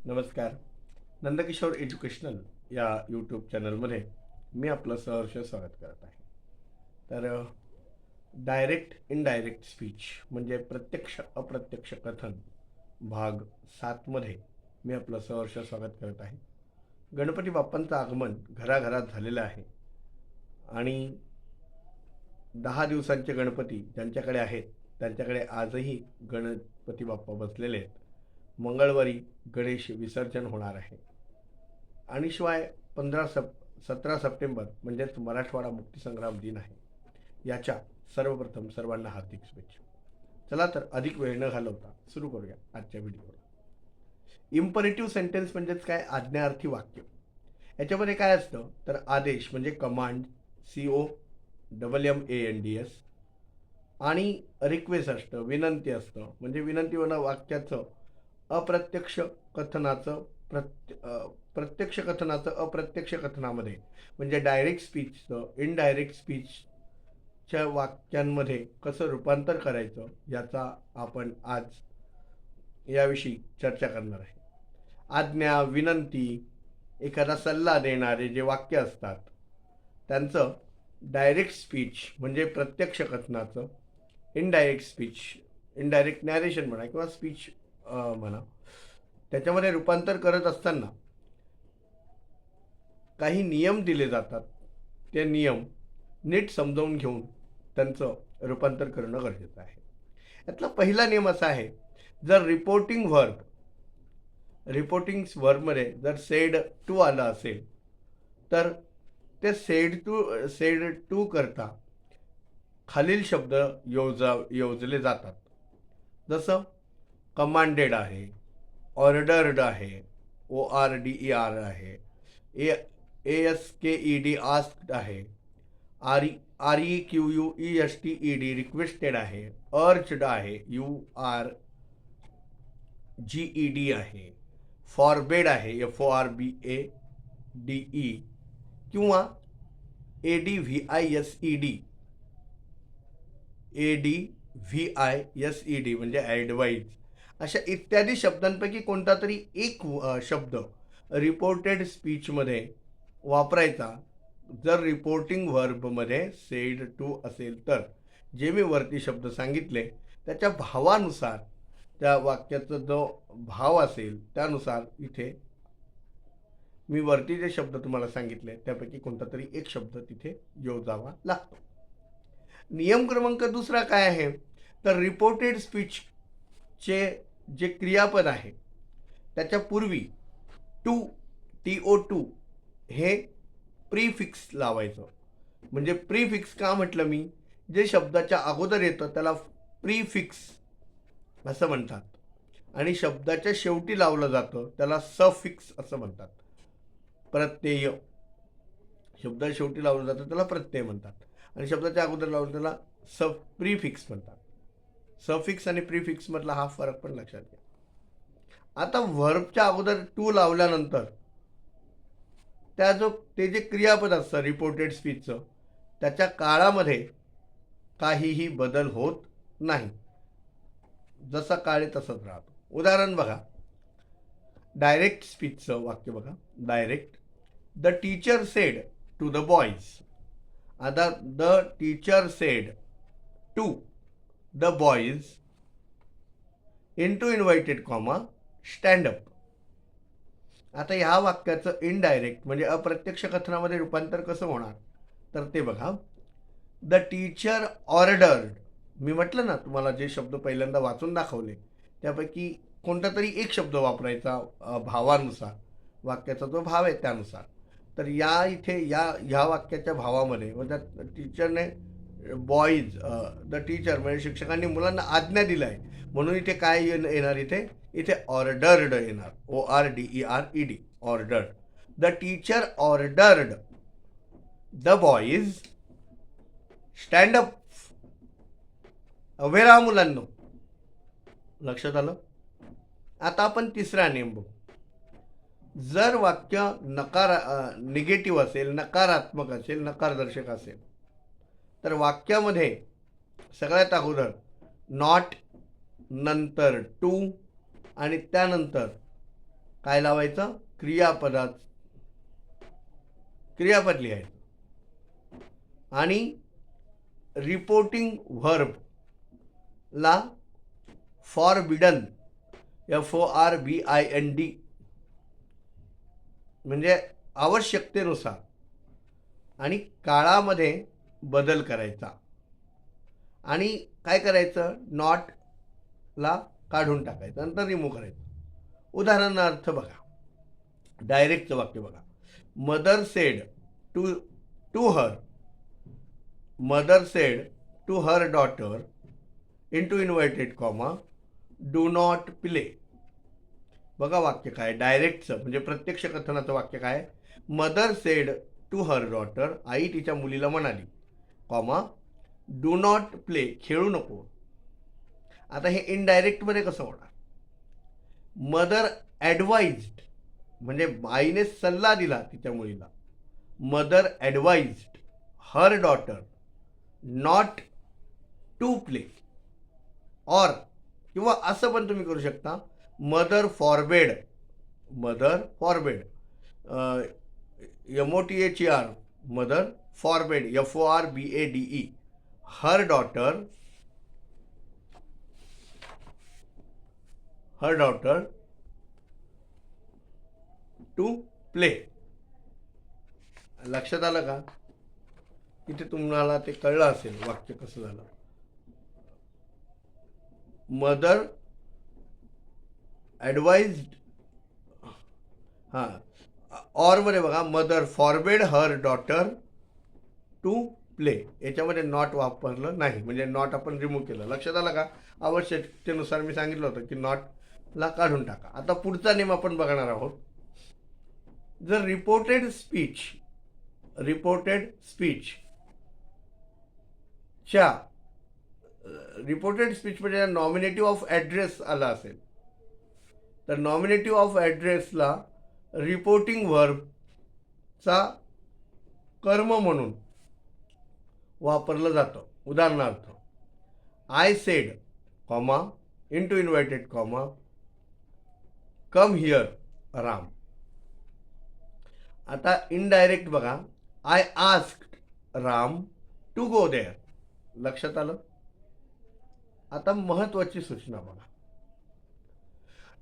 नमस्कार. नंदकिशोर एज्युकेशनल या यूट्यूब चॅनलमध्ये मी आपलं सहर्ष स्वागत करत आहे. तर डायरेक्ट इनडायरेक्ट स्पीच म्हणजे प्रत्यक्ष अप्रत्यक्ष कथन भाग 7मध्ये मी आपलं सहर्ष स्वागत करत आहे. गणपती बाप्पांचं आगमन घराघरात झालेलं आहे आणि 10 दिवसांचे गणपती ज्यांच्याकडे आहेत त्यांच्याकडे आजही गणपती बाप्पा बसलेले आहेत. मंगळवारी गणेश विसर्जन होणार आहे आणि शिवाय 17 सप्टेंबर म्हणजेच मराठवाडा मुक्तीसंग्राम दिन आहे. याच्या सर्वप्रथम सर्वांना हार्दिक शुभेच्छा. चला तर अधिक वेळ न घालवता सुरू करूया आजच्या व्हिडिओला. इम्परेटिव्ह सेंटेन्स म्हणजेच काय? आज्ञार्थी वाक्य. याच्यामध्ये काय असतं तर आदेश म्हणजे कमांड, COMMANDS, आणि रिक्वेस्ट असतं, विनंती असतं. म्हणजे विनंतीवरून वाक्याचं अप्रत्यक्ष कथनाचं प्रत्यक्ष कथनाचं अप्रत्यक्ष कथनामध्ये म्हणजे डायरेक्ट स्पीचचं इनडायरेक्ट स्पीचच्या वाक्यांमध्ये कसं रूपांतर करायचं याचा आपण आज याविषयी चर्चा करणार आहे. आज्ञा, विनंती, एखादा सल्ला देणारे जे वाक्य असतात त्यांचं डायरेक्ट स्पीच म्हणजे प्रत्यक्ष कथनाचं, इनडायरेक्ट स्पीच, इनडायरेक्ट नॅरेशन म्हणा किंवा स्पीच म्हणा, त्याच्यामध्ये रूपांतर करत असताना काही नियम दिले जातात. ते नियम नीट समजावून घेऊन त्यांचं रूपांतर करणं गरजेचं आहे. यातला पहिला नियम असा आहे, जर रिपोर्टिंग व्हर्बमध्ये जर सेड टू आलं असेल तर ते सेड टू करता खालील शब्द योजले जातात. जसं कमांडेड आहे, ऑर्डर्ड आहे, ORDER आहे, ASKED आस्क्ड आहे, REQUESTED रिक्वेस्टेड आहे, अर्ज्ड आहे, URGED आहे, फॉरबेड आहे, FORBADE, किंवा ADVISED म्हणजे ॲडवाईज. अशा इत्यादी शब्दांपैकी कोणता तरी एक शब्द रिपोर्टेड स्पीचमध्ये वापरायचा जर रिपोर्टिंग व्हर्बमध्ये सेड टू असेल तर. जे मी वरती शब्द सांगितले त्याच्या भावानुसार, त्या वाक्याचा जो भाव असेल त्यानुसार इथे मी वरती जे शब्द तुम्हाला सांगितले त्यापैकी कोणता तरी एक शब्द तिथे योजावा लागतो. नियम क्रमांक दुसरा काय आहे तर रिपोर्टेड स्पीचचे जे क्रियापद आहे त्याच्या पूर्वी TO2 हे प्रीफिक्स लावायचं. म्हणजे प्रीफिक्स का म्हटलं मी? जे शब्दाच्या अगोदर येतं त्याला प्रीफिक्स असं म्हणतात आणि शब्दाच्या शेवटी लावलं जातं त्याला सफिक्स असं म्हणतात. प्रत्यय, शब्दाच्या शेवटी लावलं जातं त्याला प्रत्यय म्हणतात आणि शब्दाच्या अगोदर लावलं त्याला प्रीफिक्स म्हणतात. सफिक्स आणि प्रीफिक्स मधला हा फरक पण लक्षात घ्या. आता व्हर्बच्या अगोदर टू लावल्यानंतर ते जे क्रियापद असतं रिपोर्टेड स्पीचचं त्याच्या काळामध्ये काहीही बदल होत नाही. जसा काळ तसंच राहतो. उदाहरण बघा, डायरेक्ट स्पीचचं वाक्य बघा. Direct, the teacher said to the boys. आता the teacher said to the boys into inverted comma stand up. आता ह्या वाक्याचं इनडायरेक्ट म्हणजे अप्रत्यक्ष कथनामध्ये रूपांतर कसं होणार तर ते बघा. The teacher ordered. मी म्हटलं ना तुम्हाला, जे शब्द पहिल्यांदा वाचून दाखवले त्यापैकी कोणता तरी एक शब्द वापरायचा भावानुसार, वाक्याचा जो भाव आहे त्यानुसार. तर या इथे ह्या वाक्याच्या भावामध्ये म्हणजे टीचरने बॉईज, द टीचर म्हणजे शिक्षकांनी मुलांना आज्ञा दिली आहे म्हणून इथे काय येणार? इथे ऑर्डर्ड येणार. ORDERED, ordered. The teacher ordered the boys stand up. उभे राहा मुलांनो. लक्षात आलं? आता आपण तिसरा नियम बघू. जर वाक्य निगेटिव्ह असेल, नकारात्मक असेल, नकारदर्शक असेल तर वाक्यामध्ये सगळ्यात अगोदर नॉट, नंतर टू आणि त्यानंतर काय लावायचं? क्रियापद लिहायचं. आणि रिपोर्टिंग व्हर्बला फॉरबिडन, FORBIND, म्हणजे आवश्यकतेनुसार आणि काळामध्ये बदल करायचा. आणि काय करायचं? नॉटला काढून टाकायचं, नंतर रिमूव्ह करायचं. उदाहरणार्थ बघा, डायरेक्टचं वाक्य बघा. Mother said to her daughter into inverted comma do not play. बघा वाक्य काय, डायरेक्टचं म्हणजे प्रत्यक्ष कथनाचं वाक्य काय? Mother said to her daughter, आई तिच्या मुलीला म्हणाली, कॉमा डू नॉट प्ले, खेळू नको. आता हे इनडायरेक्टमध्ये कसं होणार? मदर ॲडवाइज्ड, म्हणजे आईने सल्ला दिला तिच्या मुलीला. Mother advised her daughter not to play. और किंवा असं पण तुम्ही करू शकता, mother forbade MOTHER, mother forbade, FORBADE her daughter to play. लक्षात आलं का? इथे तुम्हाला ते कळलं असेल वाक्य कसं झालं. मदर ॲडवाइज्ड, हां, ऑरमध्ये बघा, mother forbade her daughter to play. याच्यामध्ये नॉट वापरलं नाही, म्हणजे नॉट आपण रिमूव्ह केलं. लक्षात आलं का? आवश्यकतेनुसार मी सांगितलं होतं की नॉटला काढून टाका. आता पुढचा नियम आपण बघणार आहोत. जर रिपोर्टेड स्पीच म्हणजे नॉमिनेटिव्ह ऑफ ॲड्रेस आला असेल, तर नॉमिनेटिव्ह ऑफ ॲड्रेसला रिपोर्टिंग व्हर्बचा कर्म म्हणून वापरलं जातं. उदाहरणार्थ, I said, comma into inverted comma come here Ram. आता इनडायरेक्ट बघा, I asked Ram to go there. लक्षात आलं? आता महत्वाची सूचना बघा,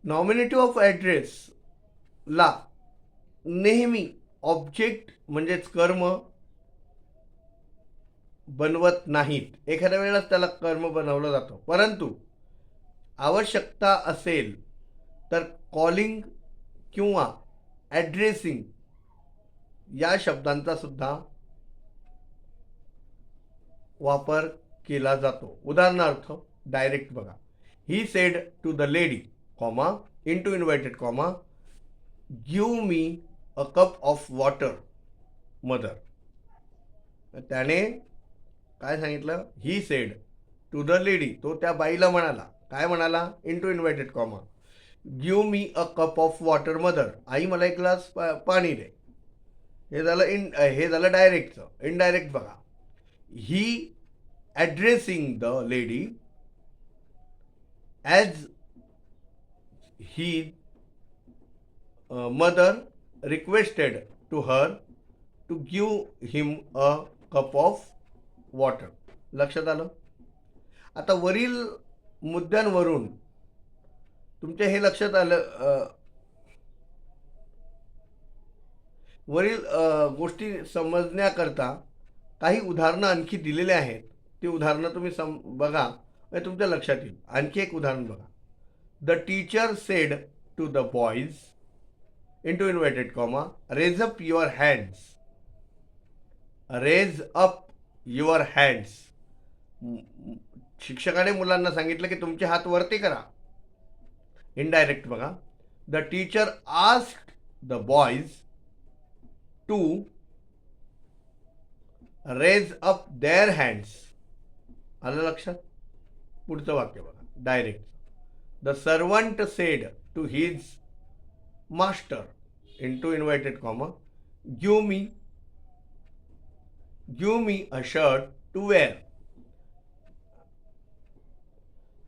नॉमिनेटिव्ह ऑफ ॲड्रेसला नेहमी ऑब्जेक्ट म्हणजेच कर्म बनवत नाहीत. एखाद्या वेळेलाच त्याला कर्म बनवलं जातं, परंतु आवश्यकता असेल तर कॉलिंग किंवा ॲड्रेसिंग या शब्दांचा सुद्धा वापर केला जातो. उदाहरणार्थ डायरेक्ट बघा, he said to the lady, comma into inverted comma give me a cup of water mother. त्याने काय सांगितलं? He said to the lady, तो त्या बाईला म्हणाला, काय म्हणाला? Into inverted comma give me a cup of water mother, आई मला एक ग्लास पाणी दे. हे झालं डायरेक्टचं. इनडायरेक्ट बघा, he addressing the lady as he mother requested to her to give him a cup of water. लक्षात आलं? आता वरील मुद्द्यांवरून तुमच्या हे लक्षात आलं, वरील गोष्टी समजण्याकरता काही उदाहरणं आणखी दिलेली आहेत. ती उदाहरणं तुम्ही बघा, म्हणजे तुमच्या लक्षात येईल. आणखी एक उदाहरण बघा, the teacher said to the boys into inverted comma raise up your hands. शिक्षकाने मुलांना सांगितलं की तुमचे हात वरती करा. इनडायरेक्ट बघा, the teacher asked the boys to raise up their hands. आलं लक्षात? पुढचं वाक्य बघा, direct, the servant said to his master into inverted comma give me a shirt to wear.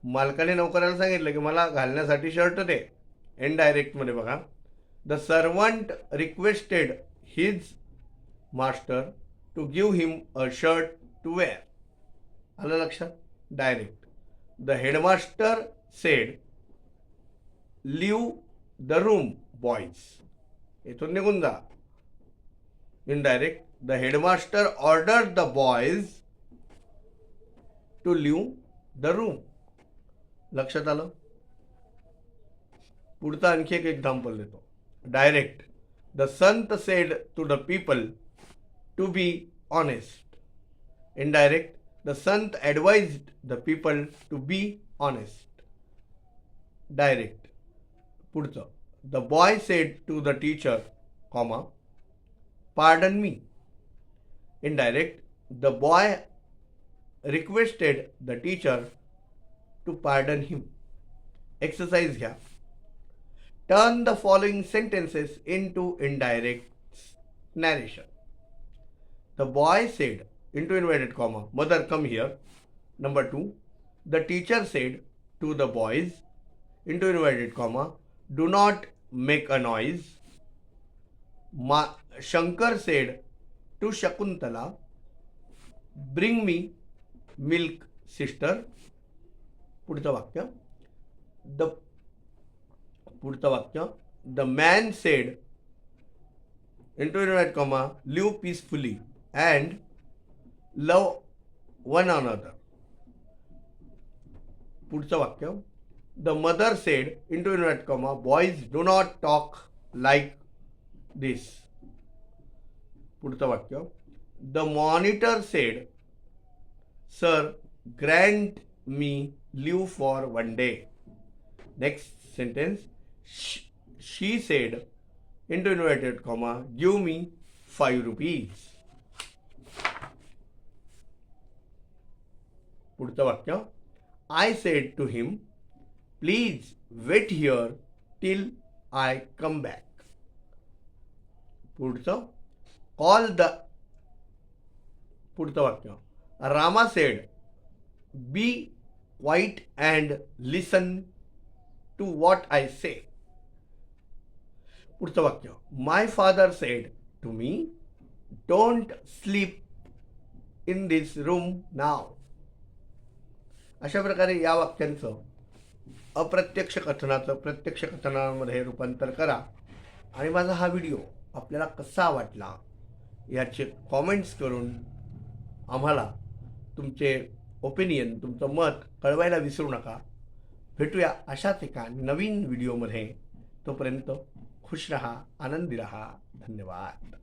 मालकाने नोकराला सांगितलं की मला घालण्यासाठी शर्ट दे. इनडायरेक्टमध्ये बघा, the servant requested his master to give him a shirt to wear. आलं लक्षात? Direct. The headmaster said leave the room boys. इथून निघून जा. Indirect. The headmaster ordered the boys to leave the room. लक्षात आलं? पुढचा आणखी एक एक्झाम्पल देतो. Direct. The saint said to the people to be honest. Indirect. The saint advised the people to be honest. Direct. पुढचं. The boy sed to the teacher comma pardon me. Indirect. The boy requested the teacher to pardon him. Exercise घ्या. Turn the following sentences into indirect narration. The boy said into inverted comma mother come here. Number 2, the teacher said to the boys into inverted comma do not make a noise. Shankar said to Shakuntala bring me milk sister. पुढचं वाक्य. The man said into inverted comma live peacefully and love one another. पुढचं वाक्य. The mother said into inverted comma boys do not talk like this. पुढचं वाक्य. The monitor said sir grant me leave for one day. Next sentence. She said into inverted comma give me 5 rupees. पुढचं वाक्य. I said to him, please wait here till I come back. पुढचं. पुढचं वाक्य. Rama said, be quiet and listen to what I say. पुढचं वाक्य. My father said to me, don't sleep in this room now. अशा प्रकारे या वाक्यांचं अप्रत्यक्ष कथनाचं प्रत्यक्ष कथनामध्ये रूपांतर करा. आणि माझा हा व्हिडिओ आपल्याला कसा वाटला याचे कॉमेंट्स करून आम्हाला तुमचे ओपिनियन तुमचं मत कळवायला विसरू नका. भेटूया अशाच एका नवीन व्हिडिओमध्ये. तोपर्यंत खुश रहा, आनंदी रहा. धन्यवाद.